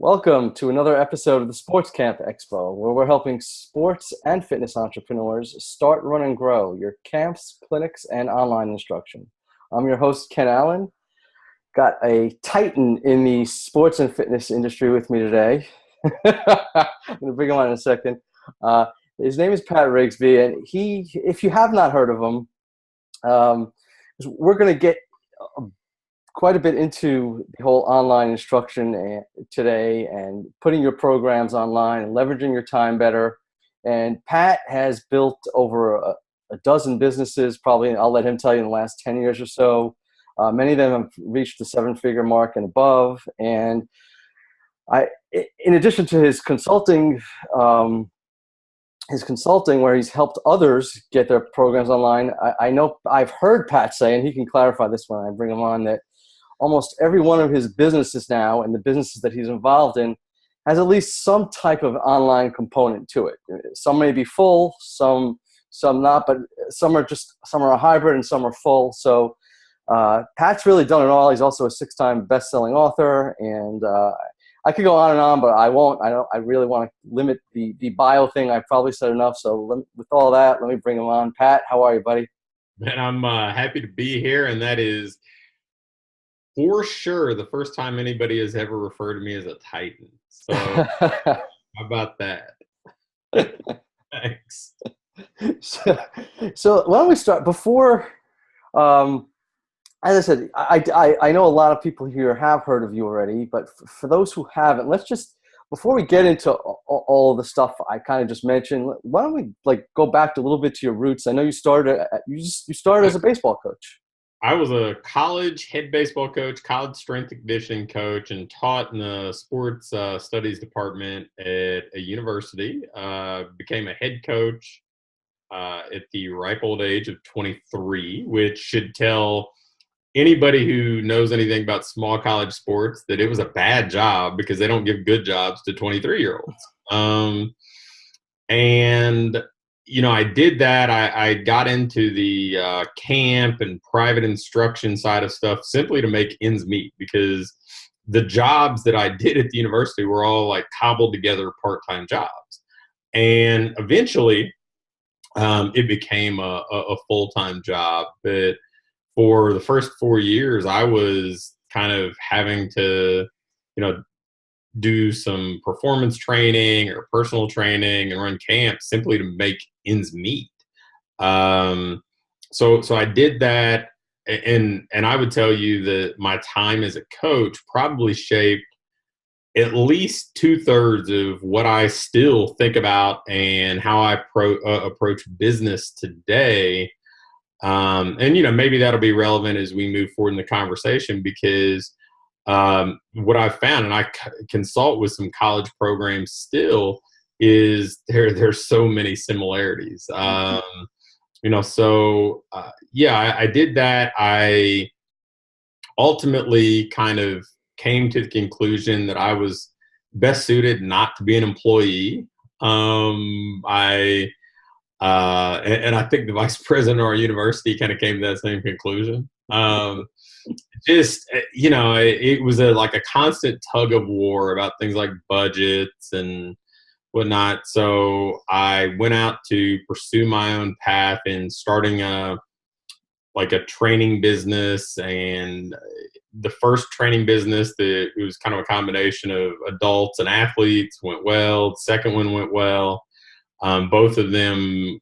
Welcome to another episode of the Sports Camp Expo, where we're helping sports and fitness entrepreneurs start, run, and grow your camps, clinics, and online instruction. I'm your host, Ken Allen. Got a titan in the sports and fitness industry with me today. I'm going to bring him on in a second. His name is Pat Rigsby, and if you have not heard of him, we're going to get quite a bit into the whole online instruction today and putting your programs online and leveraging your time better. And Pat has built over a dozen businesses, probably, I'll let him tell you, in the last 10 years or so. Many of them have reached the seven-figure mark and above. And in addition to his consulting where he's helped others get their programs online, I know I've heard Pat say, and he can clarify this when I bring him on, that almost every one of his businesses now and the businesses that he's involved in has at least some type of online component to it. Some may be full, some not, but some are a hybrid and some are full. So Pat's really done it all. He's also a 6-time best-selling author, and I could go on and on, but I won't. I really want to limit the bio thing. I've probably said enough. So with all that, let me bring him on. Pat, how are you, buddy? Man, I'm happy to be here, and that is for sure the first time anybody has ever referred to me as a titan. So how about that? Thanks. So why don't we start before, as I said, I know a lot of people here have heard of you already, but for those who haven't, let's just, before we get into all the stuff I kind of just mentioned, why don't we go back a little bit to your roots? I know you started as a baseball coach. I was a college head baseball coach, college strength and conditioning coach, and taught in the sports studies department at a university. Became a head coach at the ripe old age of 23, which should tell anybody who knows anything about small college sports that it was a bad job, because they don't give good jobs to 23-year-olds. And I did that. I got into the camp and private instruction side of stuff simply to make ends meet, because the jobs that I did at the university were all cobbled together part-time jobs. And eventually it became a full-time job. But for the first 4 years, I was kind of having to, do some performance training or personal training and run camps simply to make ends meet. So I did that, and I would tell you that my time as a coach probably shaped at least 2/3 of what I still think about and how I approach business today. And maybe that'll be relevant as we move forward in the conversation, because what I've found, and I consult with some college programs still, is there's so many similarities. I did that. I ultimately kind of came to the conclusion that I was best suited not to be an employee. And I think the vice president of our university kind of came to that same conclusion. It was a constant tug of war about things like budgets and whatnot. So I went out to pursue my own path in starting a training business. And the first training business, it was kind of a combination of adults and athletes, went well. The second one went well. Both of them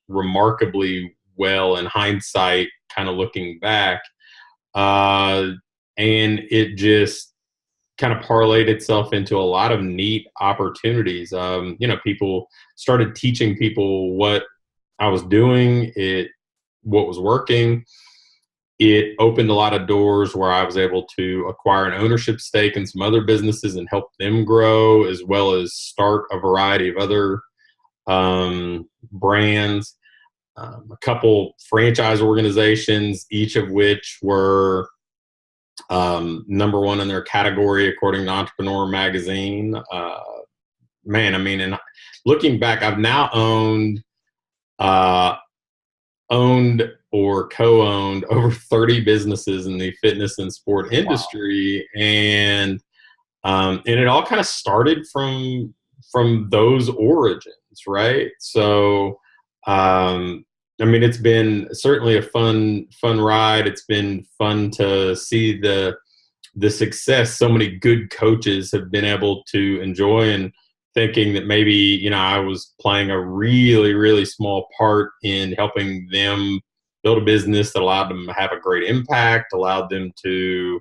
remarkably well in hindsight, kind of looking back. And it just kind of parlayed itself into a lot of neat opportunities. People started teaching people what I was doing, what was working. It opened a lot of doors where I was able to acquire an ownership stake in some other businesses and help them grow, as well as start a variety of other brands. A couple franchise organizations, each of which were number one in their category according to Entrepreneur magazine. And looking back, I've now owned or co-owned over 30 businesses in the fitness and sport industry. Wow. And And it all kind of started from those origins, right? So, I mean, it's been certainly a fun ride. It's been fun to see the success so many good coaches have been able to enjoy, and thinking that maybe, I was playing a really, really small part in helping them build a business that allowed them to have a great impact, allowed them to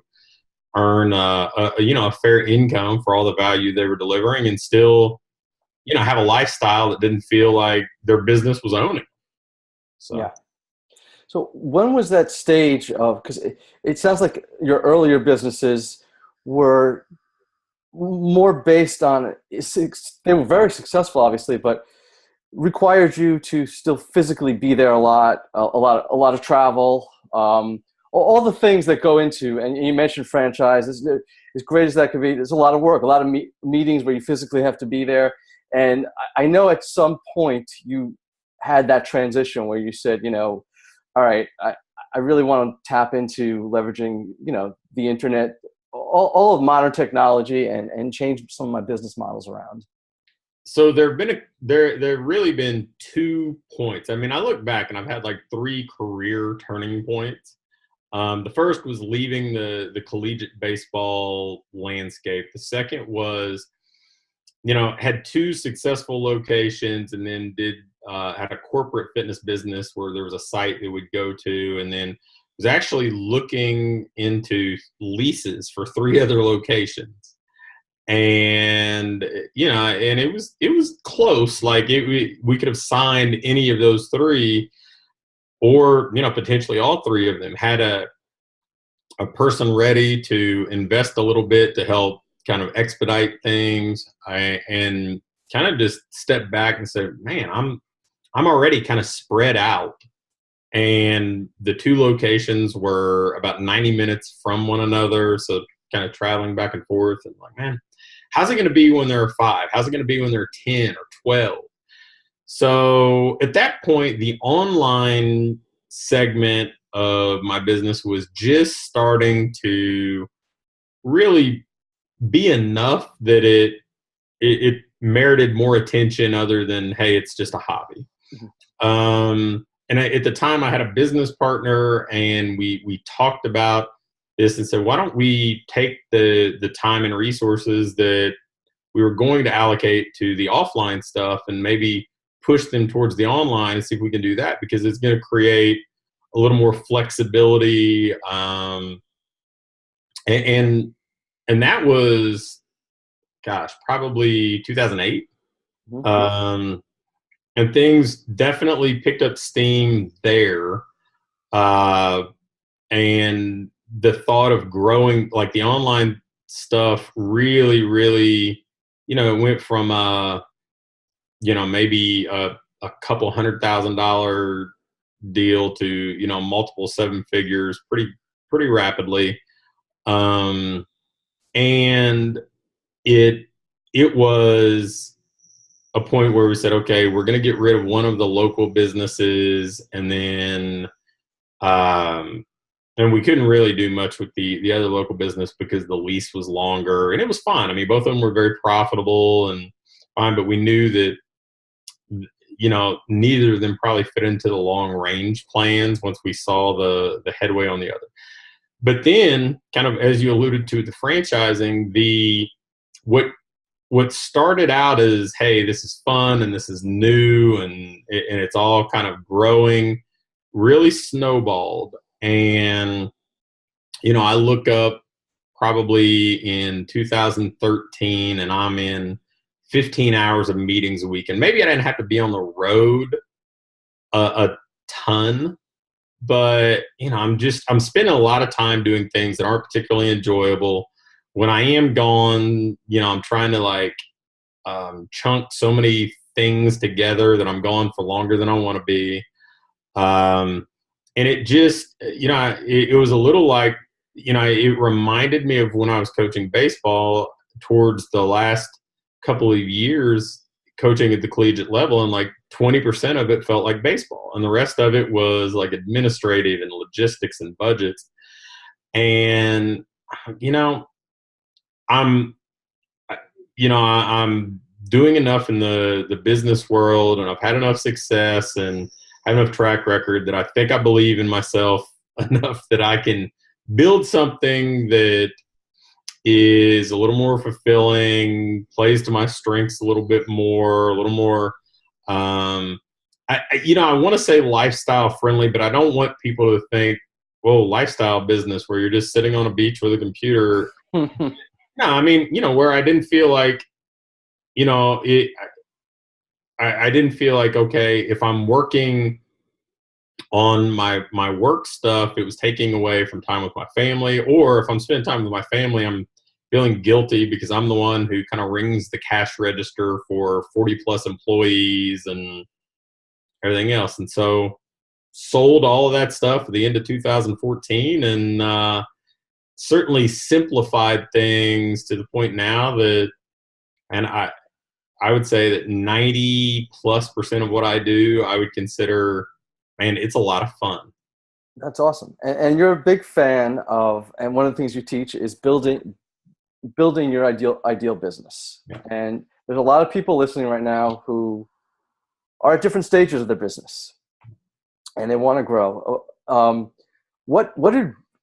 earn a fair income for all the value they were delivering, and still, have a lifestyle that didn't feel like their business was owning. So. Yeah. So when was that stage of, because it sounds like your earlier businesses were more based on, they were very successful, obviously, but required you to still physically be there a lot of travel, all the things that go into, and you mentioned franchise, as great as that could be, there's a lot of work, a lot of meetings where you physically have to be there. And I know at some point you had that transition where you said, all right, I really want to tap into leveraging, the internet, all of modern technology, and change some of my business models around. So there really been 2 points. I mean, I look back and I've had like 3 career turning points. The first was leaving the collegiate baseball landscape. The second was, had 2 successful locations, and then had a corporate fitness business where there was a site they would go to, and then was actually looking into leases for 3 other locations. And and it was close. Like we could have signed any of those 3, or potentially all 3 of them. Had a person ready to invest a little bit to help kind of expedite things, and kind of just step back and say, man, I'm already kind of spread out, and the 2 locations were about 90 minutes from one another, so kind of traveling back and forth, and like, man, how's it going to be when there are 5? How's it going to be when there are 10 or 12? So at that point, the online segment of my business was just starting to really be enough that it merited more attention other than, hey, it's just a hobby. And at the time, I had a business partner, and we talked about this and said, why don't we take the time and resources that we were going to allocate to the offline stuff and maybe push them towards the online, and see if we can do that, because it's going to create a little more flexibility. And that was, gosh, probably 2008. Mm-hmm. And things definitely picked up steam there. And the thought of growing, like the online stuff, really, really, it went from, maybe a couple $100,000 deal to, multiple 7 figures pretty rapidly. And it was a point where we said, okay, we're going to get rid of one of the local businesses, and then, and we couldn't really do much with the other local business because the lease was longer, and it was fine. I mean, both of them were very profitable and fine, but we knew that, neither of them probably fit into the long range plans once we saw the headway on the other. But then, kind of as you alluded to, the franchising, what started out as, hey, this is fun and this is new, and it's all kind of growing, really snowballed. And, I look up probably in 2013, and I'm in 15 hours of meetings a week. And maybe I didn't have to be on the road a ton, but, I'm spending a lot of time doing things that aren't particularly enjoyable. When I am gone, I'm trying to chunk so many things together that I'm gone for longer than I want to be. And it just, it was a little like, it reminded me of when I was coaching baseball towards the last couple of years, coaching at the collegiate level, and like 20% of it felt like baseball, and the rest of it was like administrative and logistics and budgets. And, I'm I'm doing enough in the business world, and I've had enough success and have enough track record that I think I believe in myself enough that I can build something that is a little more fulfilling, plays to my strengths a little bit more, a little more. I want to say lifestyle friendly, but I don't want people to think, "Whoa, lifestyle business where you're just sitting on a beach with a computer." No, I mean, where I didn't feel like, you know, it. I didn't feel like, okay, if I'm working on my work stuff, it was taking away from time with my family, or if I'm spending time with my family, I'm feeling guilty because I'm the one who kind of rings the cash register for 40 plus employees and everything else. And so sold all of that stuff at the end of 2014, and certainly simplified things to the point now that, and I would say that 90+% of what I do, I would consider, man, it's a lot of fun. That's awesome. And you're a big fan of, and one of the things you teach is building your ideal business. Yeah. And there's a lot of people listening right now who are at different stages of their business and they want to grow.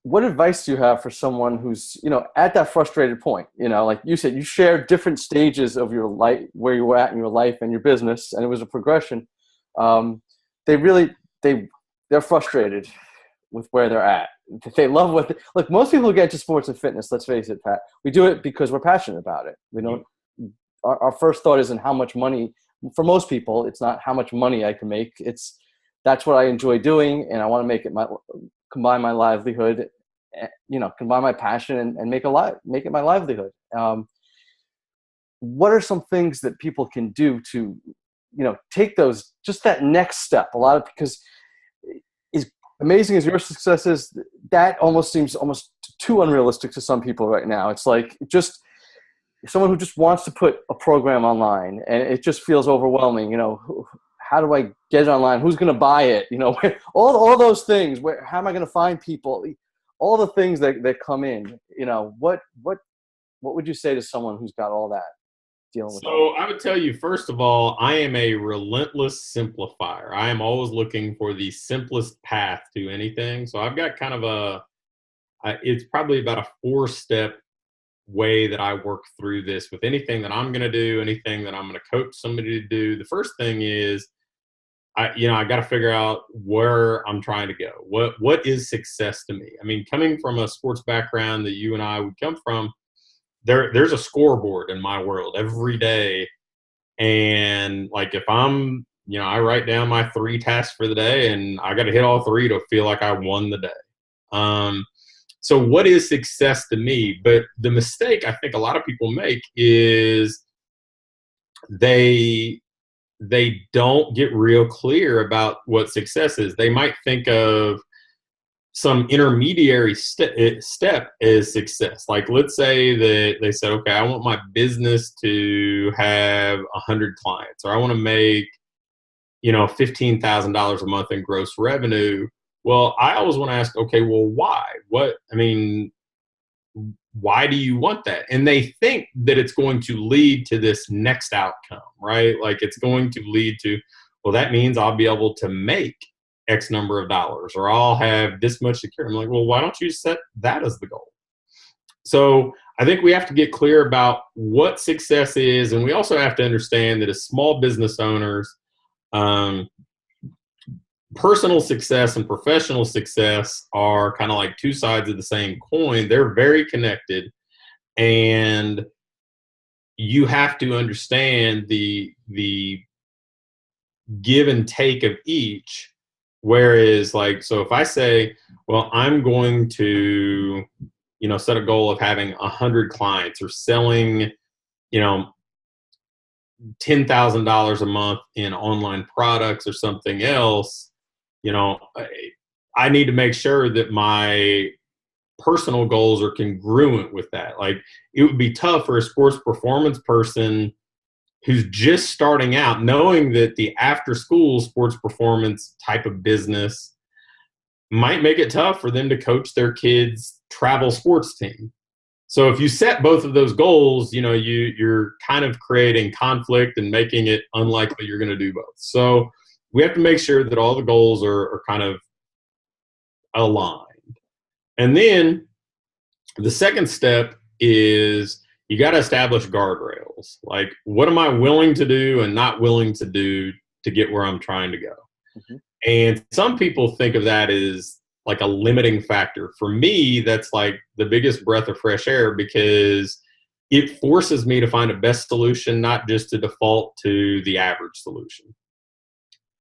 What advice do you have for someone who's, at that frustrated point? Like you said, you shared different stages of your life, where you were at in your life and your business, and it was a progression. They're frustrated with where they're at. They love look, most people who get into sports and fitness, let's face it, Pat, we do it because we're passionate about it. We don't, our first thought isn't how much money. For most people, it's not how much money I can make. That's what I enjoy doing, and I want to combine my livelihood, combine my passion and make it my livelihood. What are some things that people can do to, take just that next step? Because as amazing as your success is, that almost seems almost too unrealistic to some people right now. It's like just someone who just wants to put a program online and it just feels overwhelming. How do I get it online? Who's going to buy it? All those things. How am I going to find people? All the things that come in. What would you say to someone who's got all that dealing with? So I would tell you, first of all, I am a relentless simplifier. I am always looking for the simplest path to anything. So I've got kind of it's probably about a 4-step way that I work through this with anything that I'm going to do, anything that I'm going to coach somebody to do. The first thing is, I got to figure out where I'm trying to go. What is success to me? I mean, coming from a sports background that you and I would come from, there's a scoreboard in my world every day. And like, if I'm, I write down my 3 tasks for the day and I got to hit all 3 to feel like I won the day. So what is success to me? But the mistake I think a lot of people make is they don't get real clear about what success is. They might think of some intermediary step as success. Like, let's say that they said, okay, I want my business to have 100 clients, or I want to make, $15,000 a month in gross revenue. Well, I always want to ask, okay, well, why? Why do you want that? And they think that it's going to lead to this next outcome, right? Like, it's going to lead to, well, that means I'll be able to make X number of dollars, or I'll have this much security. I'm like, well, why don't you set that as the goal? So I think we have to get clear about what success is. And we also have to understand that as small business owners, personal success and professional success are kind of like 2 sides of the same coin. They're very connected, and you have to understand the give and take of each. Whereas, like, so if I say, well, I'm going to, set a goal of having 100 clients or selling, $10,000 a month in online products or something else, I need to make sure that my personal goals are congruent with that. Like, it would be tough for a sports performance person who's just starting out, knowing that the after school sports performance type of business might make it tough for them to coach their kids' travel sports team. So if you set both of those goals, you're kind of creating conflict and making it unlikely you're going to do both. So we have to make sure that all the goals are kind of aligned. And then the second step is you got to establish guardrails. Like, what am I willing to do and not willing to do to get where I'm trying to go? Mm-hmm. And some people think of that as like a limiting factor. For me, that's like the biggest breath of fresh air, because it forces me to find a best solution, not just to default to the average solution.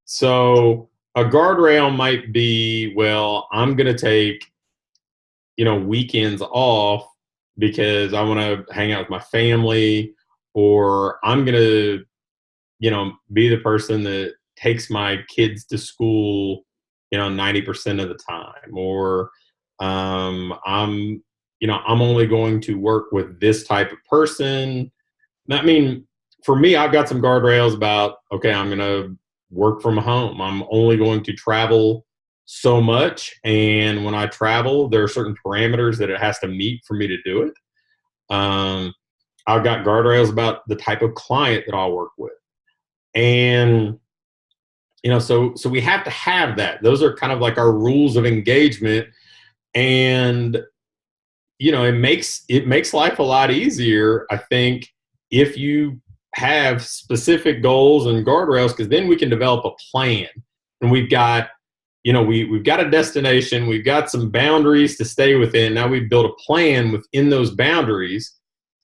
So a guardrail might be, well, I'm going to take, weekends off because I want to hang out with my family, or I'm going to, be the person that takes my kids to school, 90% of the time, or I'm only going to work with this type of person. I mean, for me, I've got some guardrails about, okay, I'm going to work from home. I'm only going to travel so much. And when I travel, there are certain parameters that it has to meet for me to do it. I've got guardrails about the type of client that I'll work with. And, so we have to have that. Those are kind of like our rules of engagement. And, it makes life a lot easier, I think, if you have specific goals and guardrails, because then we can develop a plan. And we've got, we've got a destination, we've got some boundaries to stay within. Now we've built a plan within those boundaries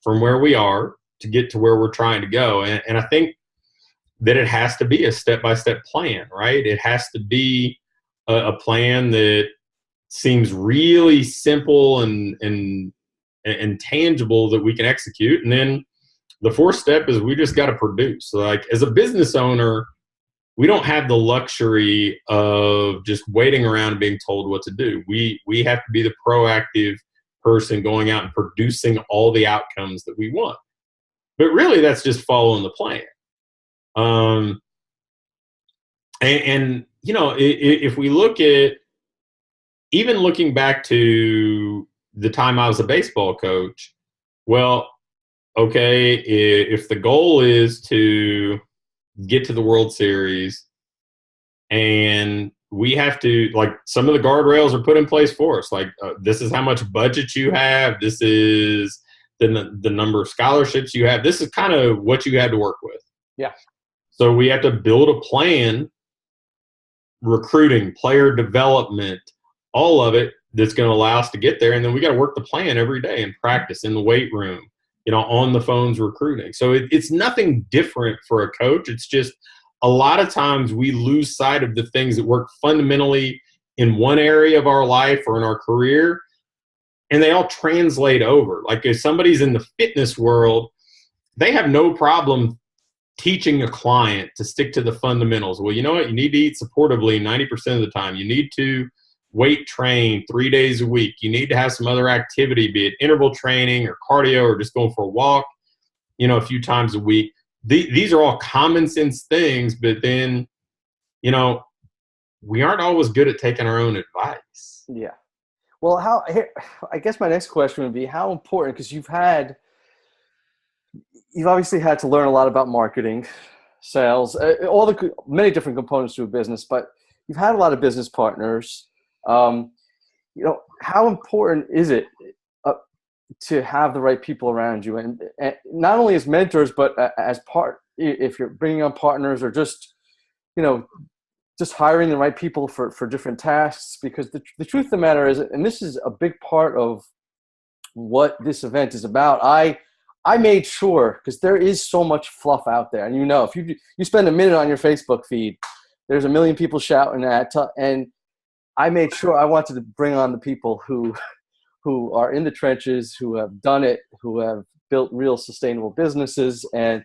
from where we are to get to where we're trying to go. And I think that it has to be a step-by-step plan, right? It has to be a plan that seems really simple and tangible that we can execute. And then the fourth step is we just got to produce. So like, as a business owner, we don't have the luxury of just waiting around and being told what to do. We have to be the proactive person going out and producing all the outcomes that we want. But really, that's just following the plan. If we look at, even looking back to the time I was a baseball coach, well, okay, if the goal is to get to the World Series, and we have to, like, some of the guardrails are put in place for us. Like, this is how much budget you have. This is the number of scholarships you have. This is kind of what you had to work with. Yeah. So we have to build a plan, recruiting, player development, all of it, that's going to allow us to get there. And then we got to work the plan every day and practice in the weight room, on the phones recruiting. So it's nothing different for a coach. It's just a lot of times we lose sight of the things that work fundamentally in one area of our life or in our career, and they all translate over. Like, if somebody's in the fitness world, they have no problem teaching a client to stick to the fundamentals. Well, you know what? You need to eat supportively 90% of the time. You need to weight train 3 days a week. You need to have some other activity, be it interval training or cardio or just going for a walk, a few times a week. These are all common sense things, but then, we aren't always good at taking our own advice. Yeah. Well, I guess my next question would be, how important, because you've obviously had to learn a lot about marketing, sales, many different components to a business, but you've had a lot of business partners. How important is it to have the right people around you, and not only as mentors, but if you're bringing on partners, or just hiring the right people for different tasks? Because the truth of the matter is, and this is a big part of what this event is about, I made sure, because there is so much fluff out there, and if you spend a minute on your Facebook feed, there's a million people shouting and I made sure I wanted to bring on the people who are in the trenches, who have done it, who have built real sustainable businesses. And,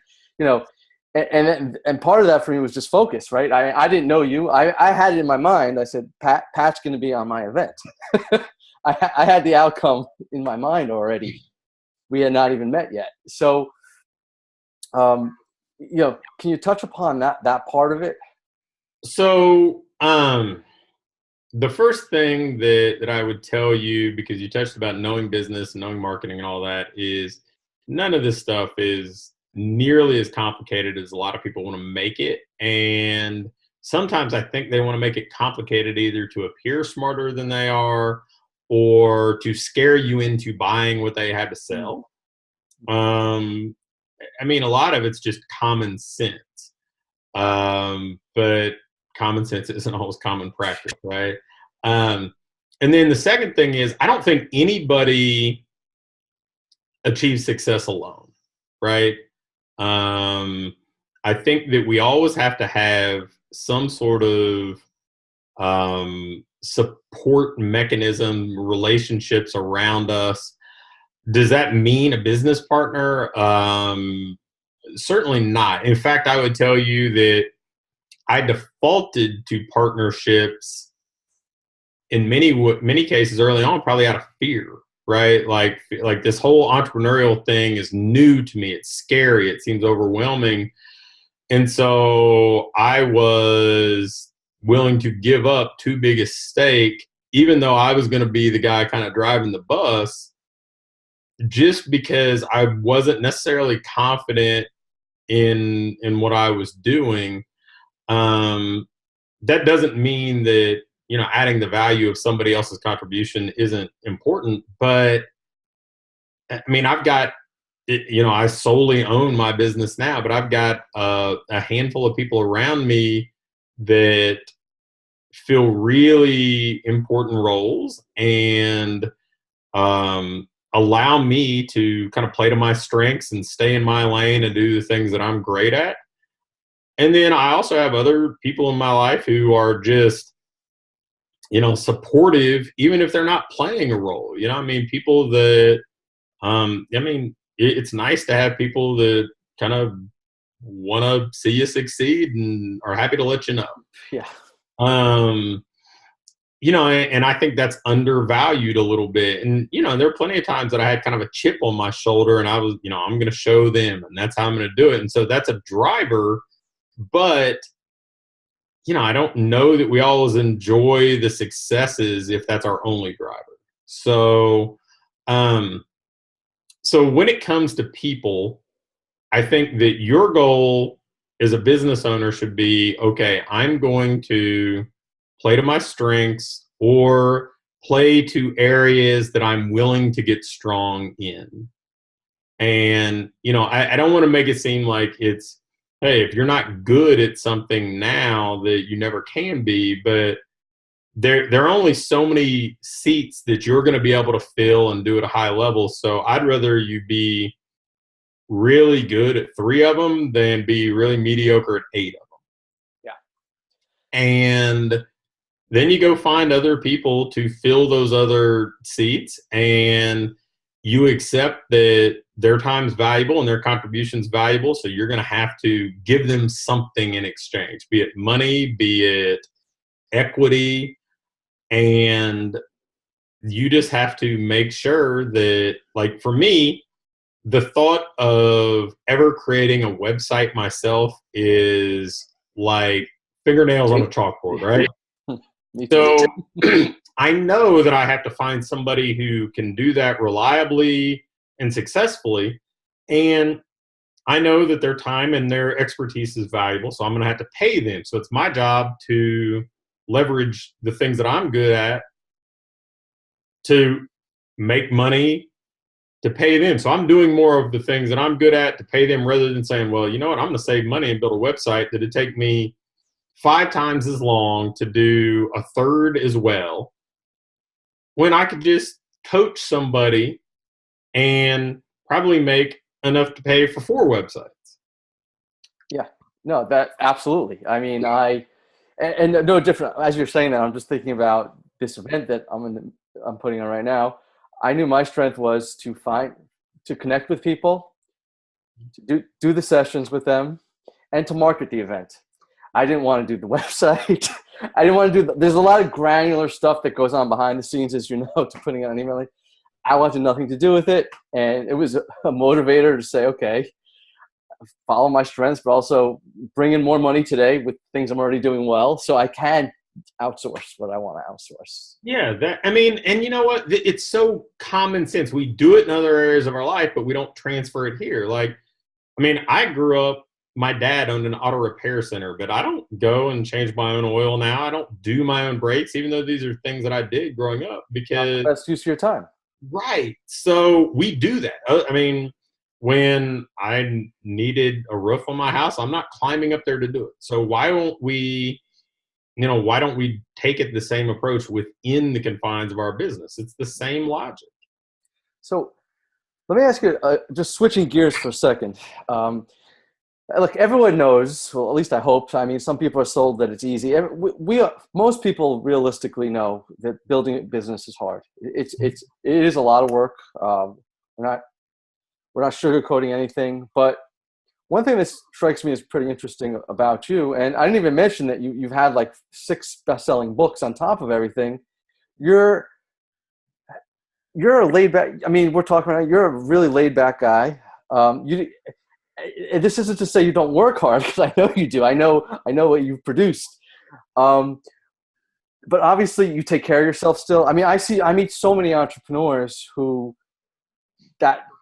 and part of that for me was just focus, right? I didn't know you. I had it in my mind. I said, Pat's going to be on my event. I had the outcome in my mind already. We had not even met yet. So, can you touch upon that part of it? So, the first thing that I would tell you, because you touched about knowing business and knowing marketing and all that, is none of this stuff is nearly as complicated as a lot of people want to make it. And sometimes I think they want to make it complicated either to appear smarter than they are or to scare you into buying what they have to sell. I mean, a lot of it's just common sense. But common sense isn't always common practice, right? And then the second thing is, I don't think anybody achieves success alone, right? I think that we always have to have some sort of support mechanism, relationships around us. Does that mean a business partner? Certainly not. In fact, I would tell you that I defaulted to partnerships in many cases early on, probably out of fear, right? Like this whole entrepreneurial thing is new to me. It's scary. It seems overwhelming. And so I was willing to give up too big a stake, even though I was going to be the guy kind of driving the bus, just because I wasn't necessarily confident in what I was doing. That doesn't mean that, adding the value of somebody else's contribution isn't important, but I mean, I've got, I solely own my business now, but I've got a handful of people around me that fill really important roles and allow me to kind of play to my strengths and stay in my lane and do the things that I'm great at. And then I also have other people in my life who are just, supportive, even if they're not playing a role. I mean, people that, it's nice to have people that kind of want to see you succeed and are happy to let you know. Yeah. And I think that's undervalued a little bit. And, there are plenty of times that I had kind of a chip on my shoulder and I was, I'm going to show them and that's how I'm going to do it. And so that's a driver, but I don't know that we always enjoy the successes if that's our only driver. So, so when it comes to people, I think that your goal as a business owner should be, okay, I'm going to play to my strengths or play to areas that I'm willing to get strong in. And, I don't want to make it seem like it's, hey, if you're not good at something now that you never can be, but there are only so many seats that you're going to be able to fill and do at a high level. So I'd rather you be really good at 3 of them than be really mediocre at 8 of them. Yeah. And then you go find other people to fill those other seats, and you accept that their time's valuable and their contribution's valuable. So you're going to have to give them something in exchange, be it money, be it equity. And you just have to make sure that, like for me, the thought of ever creating a website myself is like fingernails on a chalkboard, right? So I know that I have to find somebody who can do that reliably and successfully. And I know that their time and their expertise is valuable, so I'm going to have to pay them. So it's my job to leverage the things that I'm good at to make money to pay them. So I'm doing more of the things that I'm good at to pay them rather than saying, well, you know what, I'm going to save money and build a website that it'd take me 5 times as long to do a third as well, when I could just coach somebody and probably make enough to pay for 4 websites. Yeah, no, that absolutely. I mean, and no different as you're saying that. I'm just thinking about this event that I'm putting on right now. I knew my strength was to connect with people, to do the sessions with them, and to market the event. I didn't want to do the website. I didn't want to do there's a lot of granular stuff that goes on behind the scenes, as you know, to putting out an email. I wanted nothing to do with it. And it was a motivator to say, okay, follow my strengths, but also bring in more money today with things I'm already doing well. So I can outsource what I want to outsource. Yeah, I mean, and you know what? It's so common sense. We do it in other areas of our life, but we don't transfer it here. Like, I mean, I grew up, my dad owned an auto repair center, but I don't go and change my own oil now. I don't do my own brakes, even though these are things that I did growing up Not the because, best use of your time. right. So we do that. I mean, when I needed a roof on my house, I'm not climbing up there to do it. So why don't we take it the same approach within the confines of our business? It's the same logic. So let me ask you, just switching gears for a second. Look, everyone knows, well, at least I hope. I mean, some people are sold that it's easy. Most people realistically know that building a business is hard. It is a lot of work. We're not sugarcoating anything, but one thing that strikes me as pretty interesting about you, and I didn't even mention that you've had like 6 best-selling books on top of everything. You're a laid back. I mean, we're talking about you're a really laid back guy. This isn't to say you don't work hard, because I know you do. I know what you've produced. But obviously you take care of yourself still. I mean, I meet so many entrepreneurs who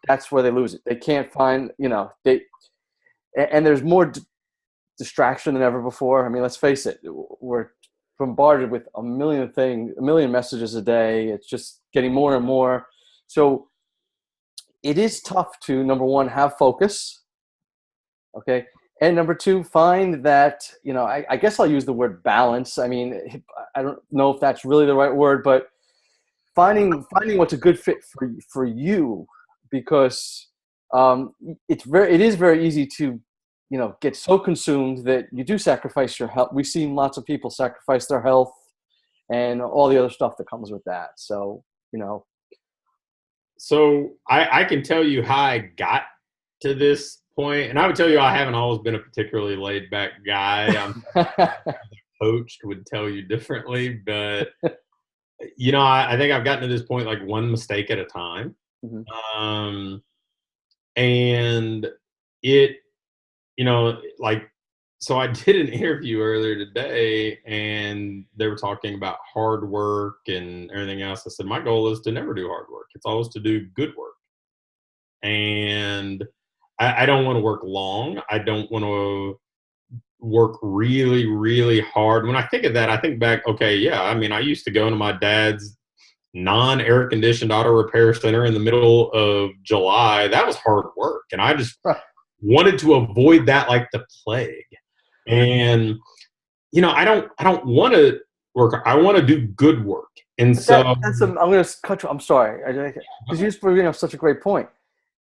that's where they lose it. They can't find, and there's more distraction than ever before. I mean, let's face it. We're bombarded with a million messages a day. It's just getting more and more. So it is tough to, number one, have focus. Okay. And number 2, find that, I guess I'll use the word balance. I mean, I don't know if that's really the right word, but finding what's a good fit for you, because it is very easy to, get so consumed that you do sacrifice your health. We've seen lots of people sacrifice their health and all the other stuff that comes with that. So, So I can tell you how I got to this point, and I would tell you I haven't always been a particularly laid back guy. Coached would tell you differently, but I think I've gotten to this point like one mistake at a time. Mm-hmm. And it, so I did an interview earlier today, and they were talking about hard work and everything else. I said, my goal is to never do hard work. It's always to do good work. And I don't want to work long. I don't want to work really, really hard. When I think of that, I think back, okay, yeah, I mean, I used to go into my dad's non-air conditioned auto repair center in the middle of July. That was hard work. And I just wanted to avoid that like the plague. And, I don't want to work. I want to do good work. And I'm going to cut you. I'm sorry. Because you just bring up such a great point.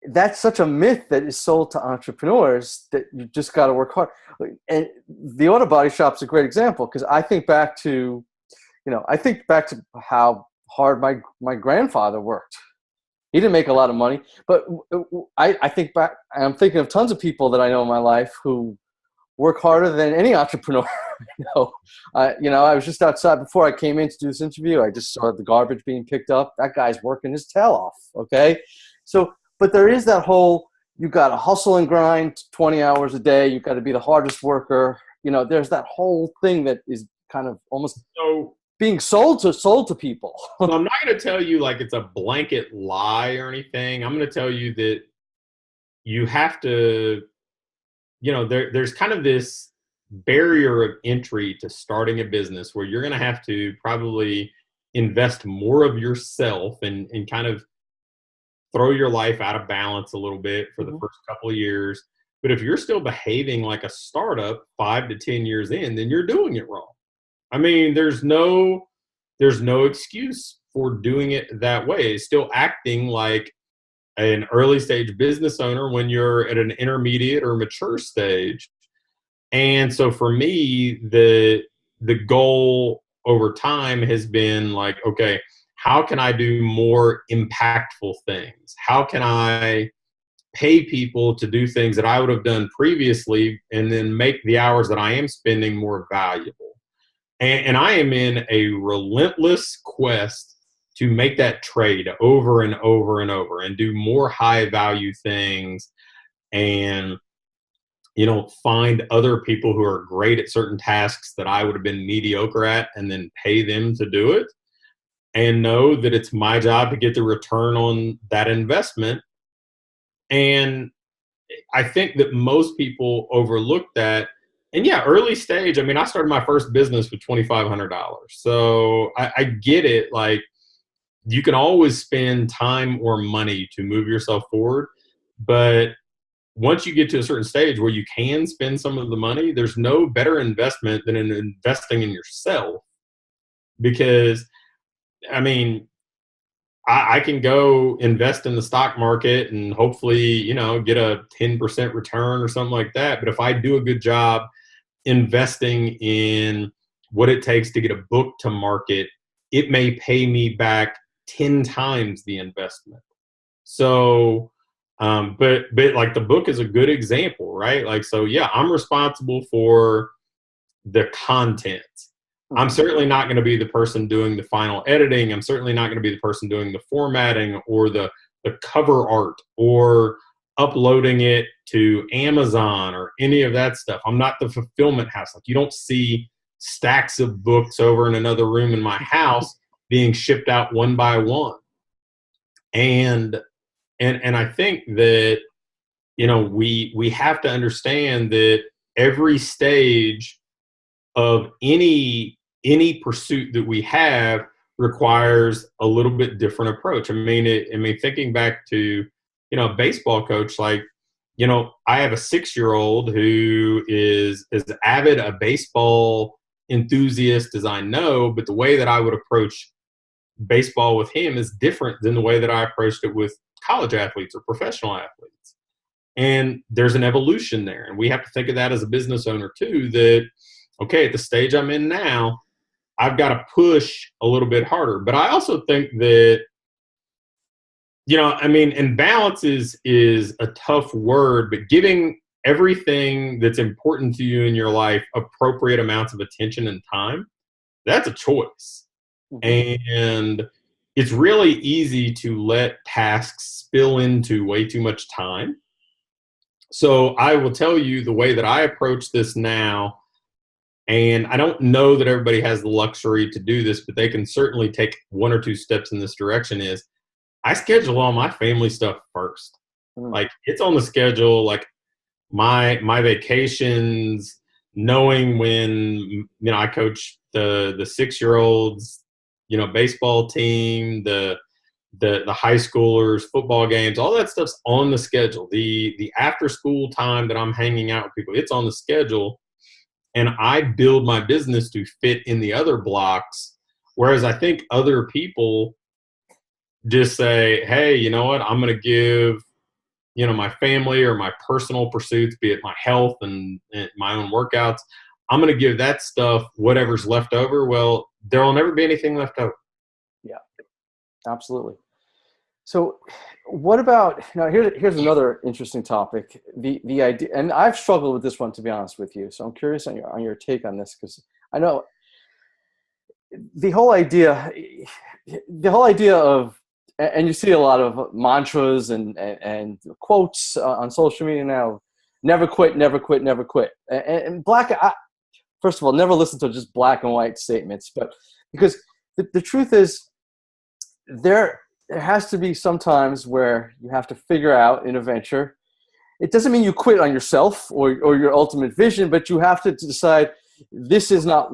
That's such a myth that is sold to entrepreneurs, that you just got to work hard. And the auto body shop's a great example, because I think back to how hard my grandfather worked. He didn't make a lot of money, but I think back, and I'm thinking of tons of people that I know in my life who work harder than any entrepreneur. I was just outside before I came in to do this interview. I just saw the garbage being picked up. That guy's working his tail off. Okay. So, but there is that whole, you got to hustle and grind 20 hours a day. You've got to be the hardest worker. There's that whole thing that is kind of almost being sold to people. So I'm not going to tell you like it's a blanket lie or anything. I'm going to tell you that you have to, there's kind of this barrier of entry to starting a business where you're going to have to probably invest more of yourself and kind of throw your life out of balance a little bit for the first couple of years. But if you're still behaving like a startup 5 to 10 years in, then you're doing it wrong. I mean, there's no excuse for doing it that way. It's still acting like an early stage business owner when you're at an intermediate or mature stage. And so for me, the goal over time has been like, okay, how can I do more impactful things? How can I pay people to do things that I would have done previously and then make the hours that I am spending more valuable? And I am in a relentless quest to make that trade over and over and over and do more high value things. And, find other people who are great at certain tasks that I would have been mediocre at and then pay them to do it, and know that it's my job to get the return on that investment. And I think that most people overlook that. And yeah, early stage, I mean, I started my first business with $2,500. So I get it. Like, you can always spend time or money to move yourself forward. But once you get to a certain stage where you can spend some of the money, there's no better investment than in investing in yourself. Because, I mean, I can go invest in the stock market and hopefully, get a 10% return or something like that. But if I do a good job investing in what it takes to get a book to market, it may pay me back 10 times the investment. So, but like the book is a good example, right? Like, so yeah, I'm responsible for the content. I'm certainly not going to be the person doing the final editing. I'm certainly not going to be the person doing the formatting or the cover art or uploading it to Amazon or any of that stuff. I'm not the fulfillment house. Like, you don't see stacks of books over in another room in my house being shipped out one by one. And I think that, we have to understand that every stage of any pursuit that we have requires a little bit different approach. I mean, thinking back to, a baseball coach, like, I have a 6-year-old who is as avid a baseball enthusiast as I know, but the way that I would approach baseball with him is different than the way that I approached it with college athletes or professional athletes. And there's an evolution there. And we have to think of that as a business owner too, that, okay, at the stage I'm in now, I've got to push a little bit harder. But I also think that, and balance is a tough word, but giving everything that's important to you in your life appropriate amounts of attention and time, that's a choice. And it's really easy to let tasks spill into way too much time. So I will tell you the way that I approach this now, and I don't know that everybody has the luxury to do this, but they can certainly take 1 or 2 steps in this direction, is I schedule all my family stuff first. Like, it's on the schedule, like my vacations, knowing when, I coach the 6-year-olds, baseball team, the high schoolers, football games, all that stuff's on the schedule. The after school time that I'm hanging out with people, it's on the schedule. And I build my business to fit in the other blocks. Whereas I think other people just say, hey, you know what, I'm going to give, my family or my personal pursuits, be it my health and my own workouts, I'm going to give that stuff whatever's left over. Well, there will never be anything left over. Yeah, absolutely. So what about, now here's another interesting topic, the idea, and I've struggled with this one, to be honest with you. So I'm curious on your take on this, because I know the whole idea of, and you see a lot of mantras and quotes on social media now, never quit, never quit, never quit. And first of all, never listen to just black and white statements, but because the truth is, there has to be some times where you have to figure out in a venture. It doesn't mean you quit on yourself or your ultimate vision, but you have to decide, this is not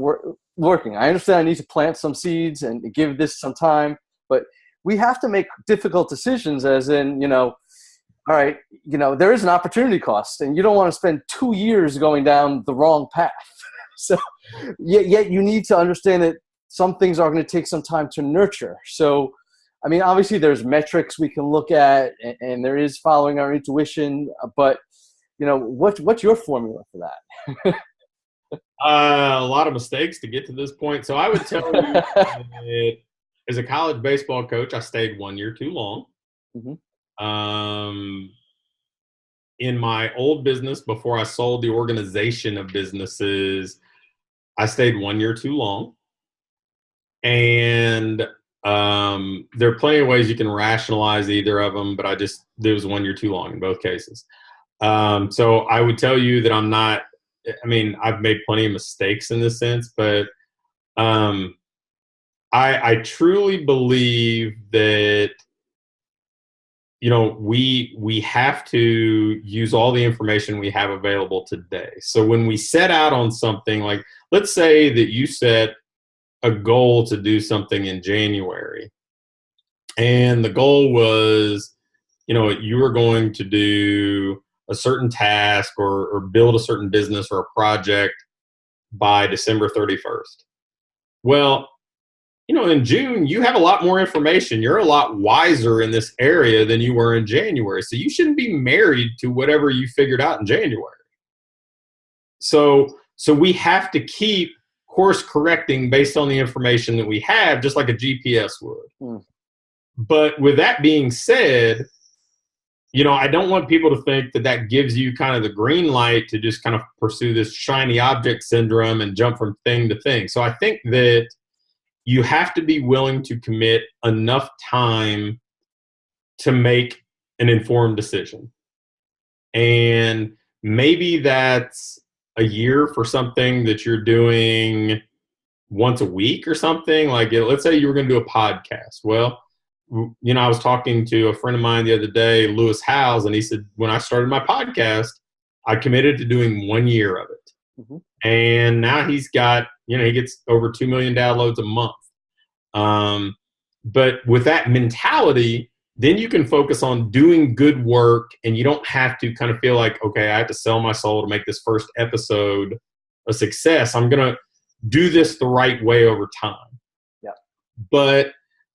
working. I understand I need to plant some seeds and give this some time, but we have to make difficult decisions, as in, all right, there is an opportunity cost, and you don't want to spend 2 years going down the wrong path. So yet you need to understand that some things are going to take some time to nurture. So, I mean, obviously there's metrics we can look at, and there is following our intuition, but what's your formula for that? A lot of mistakes to get to this point. So I would tell you that as a college baseball coach, I stayed 1 year too long. In my old business, before I sold the organization of businesses, I stayed 1 year too long. And there are plenty of ways you can rationalize either of them, but there was 1 year too long in both cases. So I would tell you that I'm not, I mean, I've made plenty of mistakes in this sense, but um, I truly believe that, you know, we have to use all the information we have available today. So when we set out on something, like, let's say that you set a goal to do something in January, and the goal was, you know, you were going to do a certain task or build a certain business or a project by December 31st. Well, you know, in June, you have a lot more information. You're a lot wiser in this area than you were in January. So you shouldn't be married to whatever you figured out in January. So we have to keep course correcting based on the information that we have, just like a GPS would. But with that being said, you know, I don't want people to think that that gives you kind of the green light to just kind of pursue this shiny object syndrome and jump from thing to thing. So I think that you have to be willing to commit enough time to make an informed decision. And maybe that's a year for something that you're doing once a week or something. Like, let's say you were going to do a podcast. Well, you know, I was talking to a friend of mine the other day, Lewis Howes, and he said, when I started my podcast, I committed to doing 1 year of it. Mm-hmm. And now he's got, you know, he gets over 2 million downloads a month. But with that mentality, then you can focus on doing good work, and you don't have to kind of feel like, okay, I have to sell my soul to make this first episode a success. I'm going to do this the right way over time. Yeah. But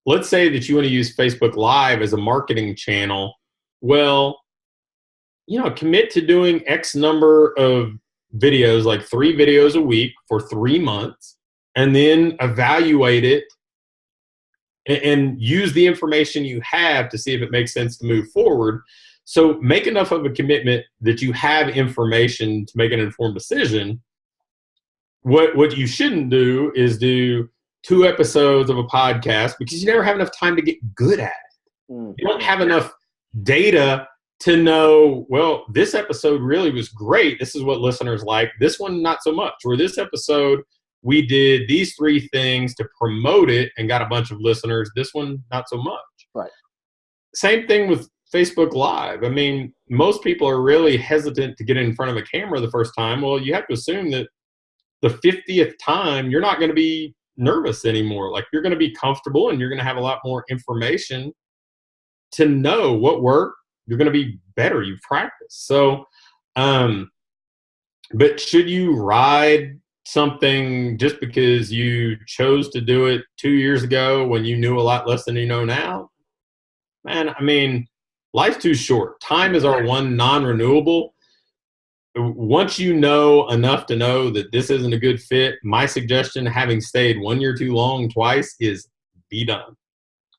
let's say that you want to use Facebook Live as a marketing channel. Well, you know, commit to doing X number of videos, like 3 videos a week for 3 months, and then evaluate it and use the information you have to see if it makes sense to move forward. So make enough of a commitment that you have information to make an informed decision. What you shouldn't do is do 2 episodes of a podcast, because you never have enough time to get good at it. You don't have enough data to know, well, this episode really was great. This is what listeners like. This one, not so much. Or this episode, we did these 3 things to promote it and got a bunch of listeners. This one, not so much. Right. Same thing with Facebook Live. I mean, most people are really hesitant to get in front of a camera the first time. Well, you have to assume that the 50th time, you're not going to be nervous anymore. Like, you're going to be comfortable, and you're going to have a lot more information to know what worked. You're going to be better. You've practiced. So, but should you ride something just because you chose to do it 2 years ago when you knew a lot less than you know now? Man, I mean, life's too short. Time is our one non-renewable. Once you know enough to know that this isn't a good fit, my suggestion, having stayed 1 year too long twice, is be done.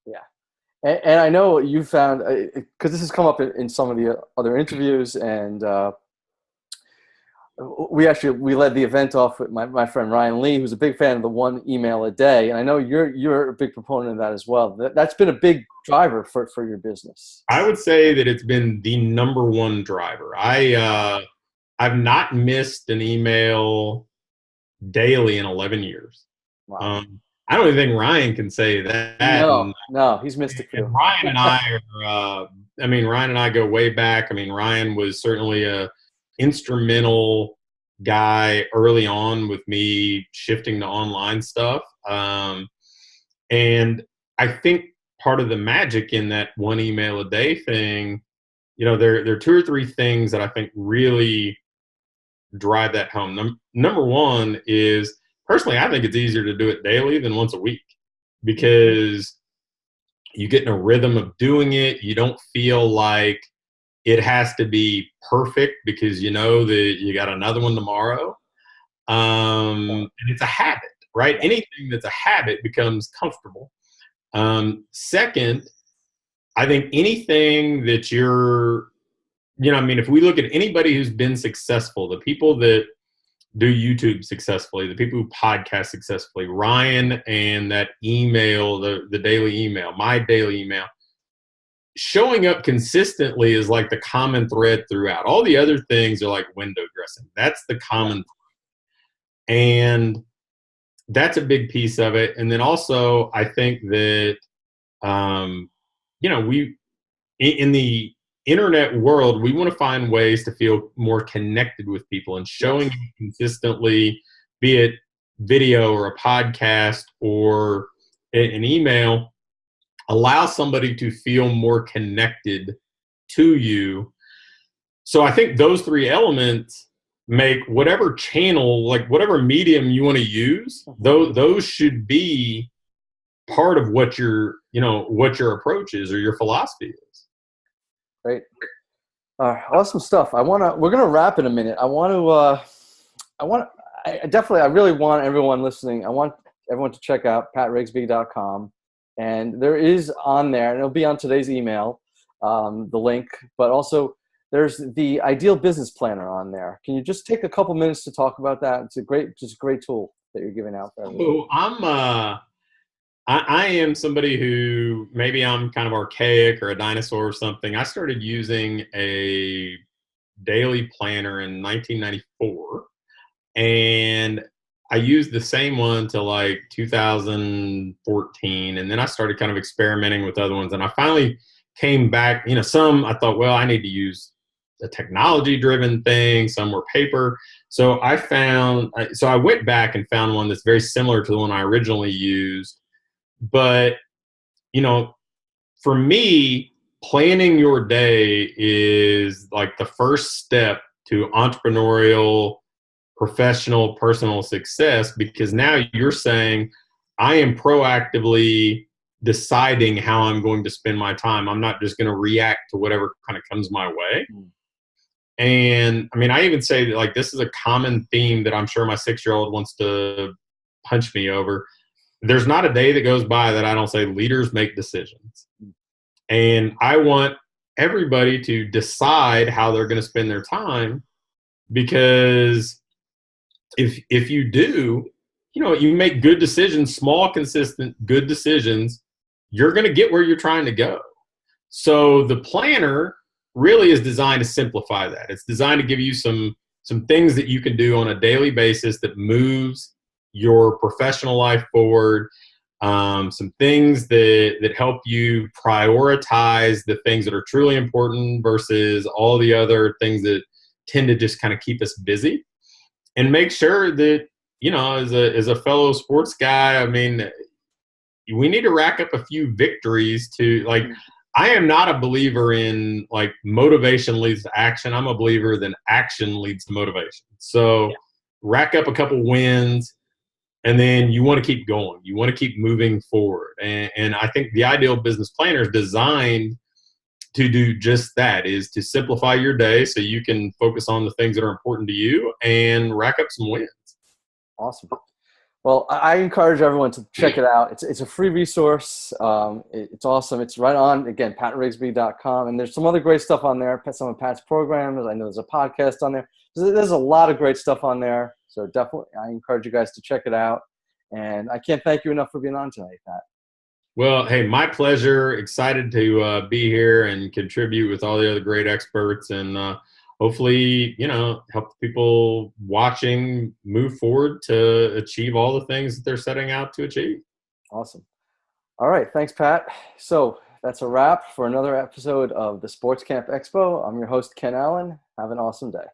Yeah. And I know you found, because this has come up in some of the other interviews, and we led the event off with my friend Ryan Lee, who's a big fan of the 1 email a day. And I know you're a big proponent of that as well. That's been a big driver for your business. I would say that it's been the number 1 driver. I've not missed an email daily in 11 years. Wow. I don't even think Ryan can say that. No, he's missed it too. Ryan and I are, Ryan and I go way back. I mean, Ryan was certainly a instrumental guy early on with me shifting to online stuff. And I think part of the magic in that 1 email a day thing, you know, there are 2 or 3 things that I think really drive that home. Number 1 is, personally, I think it's easier to do it daily than once a week, because you get in a rhythm of doing it. You don't feel like it has to be perfect, because you know that you got another one tomorrow. And it's a habit, right? Anything that's a habit becomes comfortable. Second, I think anything that if we look at anybody who's been successful, the people that do YouTube successfully, the people who podcast successfully, Ryan and that email, the daily email, my daily email, showing up consistently is like the common thread throughout. All the other things are like window dressing. That's the common, and that's a big piece of it. And then also, I think that we in the internet world, we want to find ways to feel more connected with people, and showing up consistently, be it video or a podcast or an email, allow somebody to feel more connected to you. So I think those three elements make whatever channel, like whatever medium you want to use, those should be part of what what your approach is or your philosophy is. Great. Awesome stuff. We're going to wrap in a minute. I really want everyone listening, I want everyone to check out patrigsby.com. And there is on there, and it'll be on today's email, the link, but also there's the Ideal Business Planner on there. Can you just take a couple minutes to talk about that? It's a great tool that you're giving out for everyone. I am somebody who, maybe I'm kind of archaic or a dinosaur or something. I started using a daily planner in 1994, and I used the same one till like 2014, and then I started kind of experimenting with other ones, and I finally came back. Some I thought, well, I need to use a technology-driven thing. Some were paper. So I went back and found one that's very similar to the one I originally used. But, for me, planning your day is like the first step to entrepreneurial, professional, personal success, because now you're saying, I am proactively deciding how I'm going to spend my time. I'm not just going to react to whatever kind of comes my way. And I mean, I even say that, like, this is a common theme that I'm sure my 6-year-old wants to punch me over. There's not a day that goes by that I don't say leaders make decisions. And I want everybody to decide how they're going to spend their time, because if you do, you make good decisions, small, consistent, good decisions, you're going to get where you're trying to go. So the planner really is designed to simplify that. It's designed to give you some things that you can do on a daily basis that moves your professional life forward, some things that help you prioritize the things that are truly important versus all the other things that tend to just kind of keep us busy, and make sure that, as a fellow sports guy, I mean, we need to rack up a few victories to, like, I am not a believer in like motivation leads to action. I'm a believer that action leads to motivation. So rack up a couple wins, and then you want to keep going. You want to keep moving forward. And I think the Ideal Business Planner is designed to do just that, is to simplify your day so you can focus on the things that are important to you and rack up some wins. Awesome. Well, I encourage everyone to check it out. It's a free resource. It's awesome. It's right on, again, patrigsby.com. And there's some other great stuff on there. Some of Pat's programs. I know there's a podcast on there. There's a lot of great stuff on there. So definitely, I encourage you guys to check it out. And I can't thank you enough for being on tonight, Pat. Well, hey, my pleasure. Excited to be here and contribute with all the other great experts, and hopefully, help the people watching move forward to achieve all the things that they're setting out to achieve. Awesome. All right. Thanks, Pat. So that's a wrap for another episode of the Sports Camp Expo. I'm your host, Ken Allen. Have an awesome day.